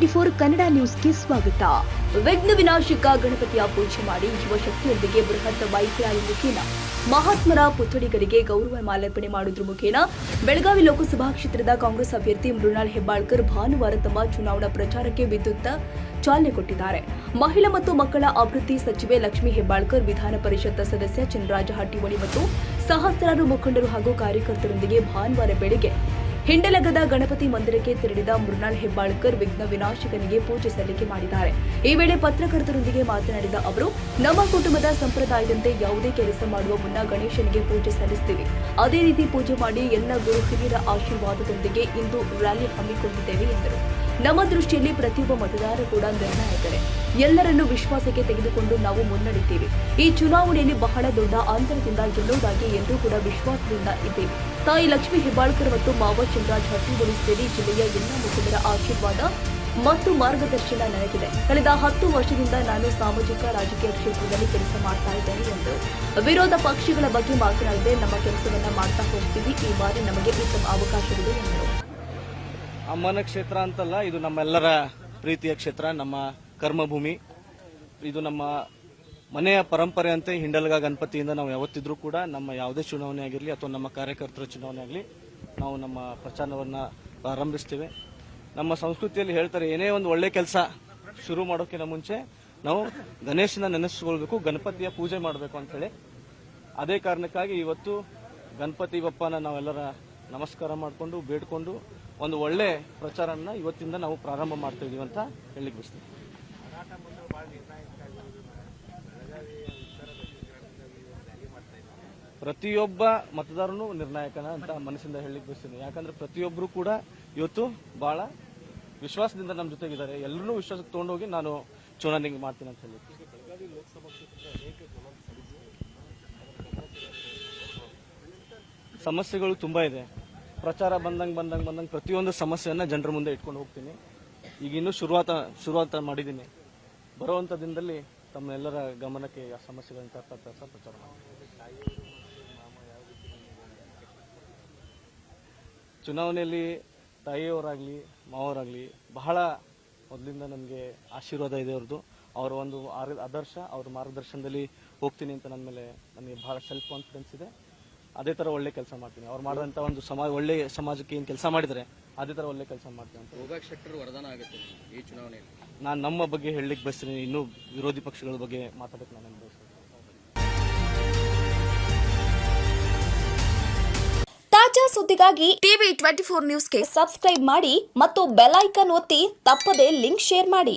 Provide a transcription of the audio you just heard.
ಟಿವಿ24 ಕನ್ನಡ ನ್ಯೂಸ್ಗೆ ಸ್ವಾಗತ. ವಿಘ್ನ ವಿನಾಶಕ ಗಣಪತಿಯ ಪೂಜೆ ಮಾಡಿ ಯುವ ಶಕ್ತಿಯೊಂದಿಗೆ ಬೃಹತ್ ಬೈಕ್ ರ್ಯಾಲಿ ಮುಖೇನ ಮಹಾತ್ಮರ ಪುತ್ಥಳಿಗಳಿಗೆ ಗೌರವ ಮಾಲಾರ್ಪಣೆ ಮಾಡುವುದರ ಮುಖೇನ ಬೆಳಗಾವಿ ಲೋಕಸಭಾ ಕ್ಷೇತ್ರದ ಕಾಂಗ್ರೆಸ್ ಅಭ್ಯರ್ಥಿ ಮೃಣಾಲ್ ಹೆಬ್ಬಾಳ್ಕರ್ ಭಾನುವಾರ ತಮ್ಮ ಚುನಾವಣಾ ಪ್ರಚಾರಕ್ಕೆ ವಿದ್ಯುತ್ ಚಾಲನೆ ಕೊಟ್ಟಿದ್ದಾರೆ. ಮಹಿಳಾ ಮತ್ತು ಮಕ್ಕಳ ಅಭಿವೃದ್ಧಿ ಸಚಿವೆ ಲಕ್ಷ್ಮೀ ಹೆಬ್ಬಾಳ್ಕರ್, ವಿಧಾನ ಪರಿಷತ್ ಸದಸ್ಯ ಚಿನ್ನರಾಜ ಹಟ್ಟಿಹೊಳಿ ಮತ್ತು ಸಹಸ್ರಾರು ಮುಖಂಡರು ಹಾಗೂ ಕಾರ್ಯಕರ್ತರೊಂದಿಗೆ ಭಾನುವಾರ ಬೆಳಗ್ಗೆ ಹಿಂಡಲಗದ ಗಣಪತಿ ಮಂದಿರಕ್ಕೆ ತೆರಳಿದ ಮೃಣಾಲ್ ಹೆಬ್ಬಾಳ್ಕರ್ ವಿಘ್ನ ವಿನಾಶಕನಿಗೆ ಪೂಜೆ ಸಲ್ಲಿಕೆ ಮಾಡಿದ್ದಾರೆ. ಈ ವೇಳೆ ಪತ್ರಕರ್ತರೊಂದಿಗೆ ಮಾತನಾಡಿದ ಅವರು, ನಮ್ಮ ಕುಟುಂಬದ ಸಂಪ್ರದಾಯದಂತೆ ಯಾವುದೇ ಕೆಲಸ ಮಾಡುವ ಮುನ್ನ ಗಣೇಶನಿಗೆ ಪೂಜೆ ಸಲ್ಲಿಸುತ್ತೇವೆ. ಅದೇ ರೀತಿ ಪೂಜೆ ಮಾಡಿ ಎಲ್ಲ ಗುರು ಹಿರಿಯರ ಆಶೀರ್ವಾದದೊಂದಿಗೆ ಇಂದು ರ್ಯಾಲಿ ಹಮ್ಮಿಕೊಂಡಿದ್ದೇವೆ ಎಂದರು. ನಮ್ಮ ದೃಷ್ಟಿಯಲ್ಲಿ ಪ್ರತಿಯೊಬ್ಬ ಮತದಾರ ಕೂಡ ನಿರ್ಣಾಯಕರೇ. ಎಲ್ಲರನ್ನೂ ವಿಶ್ವಾಸಕ್ಕೆ ತೆಗೆದುಕೊಂಡು ನಾವು ಮುನ್ನಡೆಯುತ್ತೇವೆ. ಈ ಚುನಾವಣೆಯಲ್ಲಿ ಬಹಳ ದೊಡ್ಡ ಅಂತರದಿಂದ ಗೆಲ್ಲುವುದಾಗಿ ಎಲ್ಲರೂ ಕೂಡ ವಿಶ್ವಾಸದಿಂದ ಇದ್ದೇವೆ. ತಾಯಿ ಲಕ್ಷ್ಮೀ ಹೆಬ್ಬಾಳ್ಕರ್ ಮತ್ತು ಮಾವ ಚಿನ್ನರಾಜ ಹಟ್ಟಿಹೊಳಿ ಸೇರಿ ಜಿಲ್ಲೆಯ ಎಲ್ಲ ಮುಖಂಡರ ಆಶೀರ್ವಾದ ಮತ್ತು ಮಾರ್ಗದರ್ಶನ ನನಗಿದೆ. ಕಳೆದ 10 ವರ್ಷದಿಂದ ನಾನು ಸಾಮಾಜಿಕ ರಾಜಕೀಯ ಕ್ಷೇತ್ರದಲ್ಲಿ ಕೆಲಸ ಮಾಡ್ತಾ ಇದ್ದೇನೆ ಎಂದು ವಿರೋಧ ಪಕ್ಷಗಳ ಬಗ್ಗೆ ಮಾತನಾಡಿದೆ. ನಮ್ಮ ಕೆಲಸವನ್ನ ಮಾಡ್ತಾ ಹೋಗ್ತೀವಿ. ಈ ಬಾರಿ ನಮಗೆ ಉತ್ತಮ ಅವಕಾಶವಿದೆ ಎಂದರು. ಅಮ್ಮನ ಕ್ಷೇತ್ರ ಅಂತಲ್ಲ, ಇದು ನಮ್ಮೆಲ್ಲರ ಪ್ರೀತಿಯ ಕ್ಷೇತ್ರ, ನಮ್ಮ ಕರ್ಮಭೂಮಿ. ಇದು ನಮ್ಮ ಮನೆಯ ಪರಂಪರೆ ಅಂತೆ ಹಿಂಡಲ್ಗ ಗಣಪತಿಯಿಂದ ನಾವು ಯಾವತ್ತಿದ್ರೂ ಕೂಡ ನಮ್ಮ ಯಾವುದೇ ಚುನಾವಣೆ ಆಗಿರಲಿ ಅಥವಾ ನಮ್ಮ ಕಾರ್ಯಕರ್ತರ ಚುನಾವಣೆ ಆಗಲಿ ನಾವು ನಮ್ಮ ಪ್ರಚಾರವನ್ನು ಪ್ರಾರಂಭಿಸ್ತೇವೆ. ನಮ್ಮ ಸಂಸ್ಕೃತಿಯಲ್ಲಿ ಹೇಳ್ತಾರೆ, ಏನೇ ಒಂದು ಒಳ್ಳೆ ಕೆಲಸ ಶುರು ಮಾಡೋಕ್ಕಿಂತ ಮುಂಚೆ ನಾವು ಗಣೇಶನ ನೆನೆಸ್ಕೊಳ್ಬೇಕು, ಗಣಪತಿಯ ಪೂಜೆ ಮಾಡಬೇಕು ಅಂತೇಳಿ. ಅದೇ ಕಾರಣಕ್ಕಾಗಿ ಇವತ್ತು ಗಣಪತಿ ಬಪ್ಪನ ನಾವೆಲ್ಲರ ನಮಸ್ಕಾರ ಮಾಡಿಕೊಂಡು ಬೇಡ್ಕೊಂಡು ಒಂದು ಒಳ್ಳೆ ಪ್ರಚಾರನ ಇವತ್ತಿಂದ ನಾವು ಪ್ರಾರಂಭ ಮಾಡ್ತಾ ಇದೀವಿ ಅಂತ ಹೇಳಿಕ್ ಬಯಸ್ತೀವಿ. ಪ್ರತಿಯೊಬ್ಬ ಮತದಾರನು ನಿರ್ಣಾಯಕನ ಅಂತ ಮನಸ್ಸಿಂದ ಹೇಳಿಕ್ ಬಯಸ್ತೀನಿ. ಯಾಕಂದ್ರೆ ಪ್ರತಿಯೊಬ್ಬರು ಕೂಡ ಇವತ್ತು ಬಹಳ ವಿಶ್ವಾಸದಿಂದ ನಮ್ಮ ಜೊತೆಗಿದ್ದಾರೆ. ಎಲ್ಲರೂ ವಿಶ್ವಾಸಕ್ಕೆ ತಗೊಂಡೋಗಿ ನಾನು ಚುನಾವಣೆ ಮಾಡ್ತೀನಿ ಅಂತ ಹೇಳಿ. ಸಮಸ್ಯೆಗಳು ತುಂಬಾ ಇದೆ. ಪ್ರಚಾರ ಬಂದಂಗೆ ಪ್ರತಿಯೊಂದು ಸಮಸ್ಯೆಯನ್ನ ಜನರ ಮುಂದೆ ಇಟ್ಕೊಂಡು ಹೋಗ್ತೀನಿ. ಈಗ ಇನ್ನೂ ಶುರುವಾತ ಮಾಡಿದ್ದೀನಿ. ಬರುವಂತ ದಿನದಲ್ಲಿ ತಮ್ಮೆಲ್ಲರ ಗಮನಕ್ಕೆ ಆ ಸಮಸ್ಯೆಗಳನ್ನ ತರ್ತಕ್ಕಂಥ ಪ್ರಚಾರ ಮಾಡ್ತೀನಿ. ಚುನಾವಣೆಯಲ್ಲಿ ತಾಯಿಯವರಾಗ್ಲಿ ಮಾವರಾಗ್ಲಿ ಬಹಳ ಮೊದಲಿಂದ ನನಗೆ ಆಶೀರ್ವಾದ ಇದೆ ಅವ್ರದ್ದು. ಅವರ ಒಂದು ಆದರ್ಶ, ಅವ್ರ ಮಾರ್ಗದರ್ಶನದಲ್ಲಿ ಹೋಗ್ತೀನಿ ಅಂತ ನನ್ನ ಮೇಲೆ ನನಗೆ ಬಹಳ ಸೆಲ್ಫ್ ಕಾನ್ಫಿಡೆನ್ಸ್ ಇದೆ. ಅದೇ ತರ ಒಳ್ಳೆ ಕೆಲಸ ಮಾಡ್ತೀನಿ. ಅವ್ರು ಮಾಡುವಂತ ಒಂದು ಒಳ್ಳೆ ಸಮಾಜಕ್ಕೆ ಏನು ಕೆಲಸ ಮಾಡಿದರೆ ಅದೇ ತರ ಒಳ್ಳೆ ಕೆಲಸ ಮಾಡ್ತೀನಿ ಅಂತ. ವರದಾನ ಆಗುತ್ತೆ ಈ ಚುನಾವಣೆಯಲ್ಲಿ. ನಾನು ನಮ್ಮ ಬಗ್ಗೆ ಹೇಳಲಿಕ್ಕೆ ಬಯಸ್ತೀನಿ. ಇನ್ನೂ ವಿರೋಧಿ ಪಕ್ಷಗಳ ಬಗ್ಗೆ ಮಾತಾಡಕ್ಕೆ ನಾನು ಬಯಸ್ತೀನಿ. ತಾಜಾ ಸುದ್ದಿಗಾಗಿ ಟಿವಿ24 ನ್ಯೂಸ್ಗೆ ಸಬ್ಸ್ಕ್ರೈಬ್ ಮಾಡಿ ಮತ್ತು ಬೆಲ್ ಐಕಾನ್ ಒತ್ತಿ ತಪ್ಪದೇ ಲಿಂಕ್ ಶೇರ್ ಮಾಡಿ.